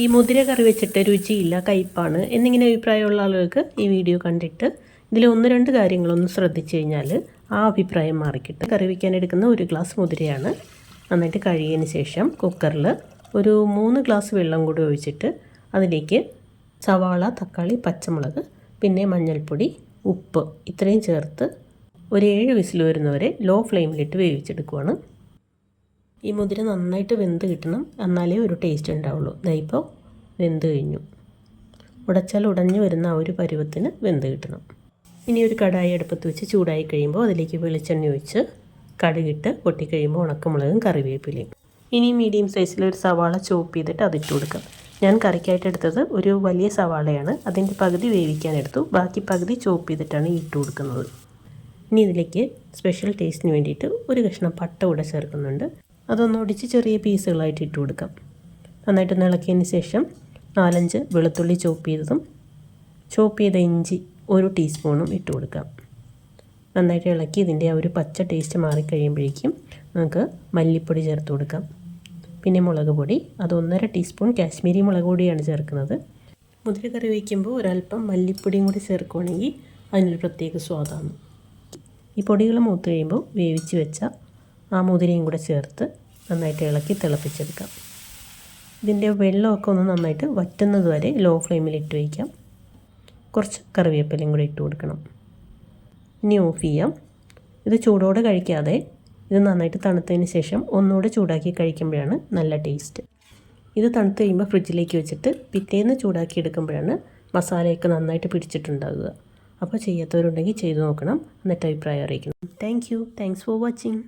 ഈ മുതിര കറി വെച്ചിട്ട് രുചിയില്ല, കയ്പ്പാണ് എന്നിങ്ങനെ അഭിപ്രായമുള്ള ആളുകൾക്ക് ഈ വീഡിയോ കണ്ടിട്ട് ഇതിൽ 1-2 കാര്യങ്ങളൊന്ന് ശ്രദ്ധിച്ചു കഴിഞ്ഞാൽ ആ അഭിപ്രായം മാറിക്കിട്ടും. കറി വയ്ക്കാൻ എടുക്കുന്ന 1 ഗ്ലാസ് മുതിരയാണ്. നന്നായിട്ട് കഴുകിയതിന് ശേഷം കുക്കറിൽ ഒരു 3 ഗ്ലാസ് വെള്ളം കൂടി ഒഴിച്ചിട്ട് അതിലേക്ക് സവാള, തക്കാളി, പച്ചമുളക്, പിന്നെ മഞ്ഞൾപ്പൊടി, ഉപ്പ് ഇത്രയും ചേർത്ത് ഒരു 7 വിസിൽ വരുന്നവരെ ലോ ഫ്ലെയിമിലിട്ട് വേവിച്ചെടുക്കുവാണ്. ഈ മുതിര നന്നായിട്ട് വെന്ത് കിട്ടണം, എന്നാലേ ഒരു ടേസ്റ്റ് ഉണ്ടാവുള്ളൂ. ഇപ്പോൾ വെന്ത് കഴിഞ്ഞു. ഉടച്ചാൽ ഉടഞ്ഞു വരുന്ന ആ ഒരു പരുവത്തിന് വെന്ത് കിട്ടണം. ഇനി ഒരു കടായി അടുപ്പത്ത് വെച്ച് ചൂടായി കഴിയുമ്പോൾ അതിലേക്ക് വെളിച്ചെണ്ണ ഒഴിച്ച് കടുകിട്ട് പൊട്ടിക്കഴിയുമ്പോൾ ഉണക്കമുളകും കറിവേപ്പിലയും. ഇനി മീഡിയം സൈസിലൊരു സവാള ചോപ്പ് ചെയ്തിട്ട് അതിട്ട് കൊടുക്കാം. ഞാൻ കറിക്കായിട്ട് എടുത്തത് ഒരു വലിയ സവാളയാണ്. അതിൻ്റെ പകുതി വേവിക്കാനെടുത്തു, ബാക്കി പകുതി ചോപ്പ് ചെയ്തിട്ടാണ് ഇട്ട് കൊടുക്കുന്നത്. ഇനി ഇതിലേക്ക് സ്പെഷ്യൽ ടേസ്റ്റിന് വേണ്ടിയിട്ട് ഒരു കഷ്ണം പട്ട കൂടെ ചേർക്കുന്നുണ്ട്. അതൊന്ന് ഒടിച്ച് ചെറിയ പീസുകളായിട്ട് ഇട്ട് കൊടുക്കാം. നന്നായിട്ട് ഇളക്കിയതിന് ശേഷം 4-5 വെളുത്തുള്ളി ചോപ്പ് ചെയ്തതും ചോപ്പ് ചെയ്ത ഇഞ്ചി 1 ടീസ്പൂണും ഇട്ട് കൊടുക്കാം. നന്നായിട്ട് ഇളക്കി ഇതിൻ്റെ ആ ഒരു പച്ച ടേസ്റ്റ് മാറിക്കഴിയുമ്പോഴേക്കും നമുക്ക് മല്ലിപ്പൊടി ചേർത്ത് കൊടുക്കാം. പിന്നെ മുളക് പൊടി, അത് 1.5 ടീസ്പൂൺ കാശ്മീരി മുളക് പൊടിയാണ് ചേർക്കുന്നത്. മുതിര കറി വയ്ക്കുമ്പോൾ ഒരല്പം മല്ലിപ്പൊടിയും കൂടി ചേർക്കുകയാണെങ്കിൽ അതിനൊരു പ്രത്യേക സ്വാദാണ്. ഈ പൊടികൾ മൂത്ത് കഴിയുമ്പോൾ വേവിച്ച് വെച്ച ആ മുതിരയും കൂടെ ചേർത്ത് നന്നായിട്ട് ഇളക്കി തിളപ്പിച്ചെടുക്കാം. ഇതിൻ്റെ വെള്ളമൊക്കെ ഒന്ന് നന്നായിട്ട് വറ്റുന്നത് വരെ ലോ ഫ്ലെയിമിൽ ഇട്ട് വയ്ക്കാം. കുറച്ച് കറിവേപ്പിലയും കൂടെ ഇട്ട് കൊടുക്കണം. ഇനി ഓഫ് ചെയ്യാം. ഇത് ചൂടോടെ കഴിക്കാതെ ഇത് നന്നായിട്ട് തണുത്തതിന് ശേഷം ഒന്നുകൂടെ ചൂടാക്കി കഴിക്കുമ്പോഴാണ് നല്ല ടേസ്റ്റ്. ഇത് തണുത്ത് കഴിയുമ്പോൾ ഫ്രിഡ്ജിലേക്ക് വെച്ചിട്ട് പിറ്റേന്ന് ചൂടാക്കി എടുക്കുമ്പോഴാണ് മസാലയൊക്കെ നന്നായിട്ട് പിടിച്ചിട്ടുണ്ടാകുക. അപ്പോൾ ചെയ്യാത്തവരുണ്ടെങ്കിൽ ചെയ്ത് നോക്കണം, എന്നിട്ട് അഭിപ്രായം അറിയിക്കണം. Thanks for watching.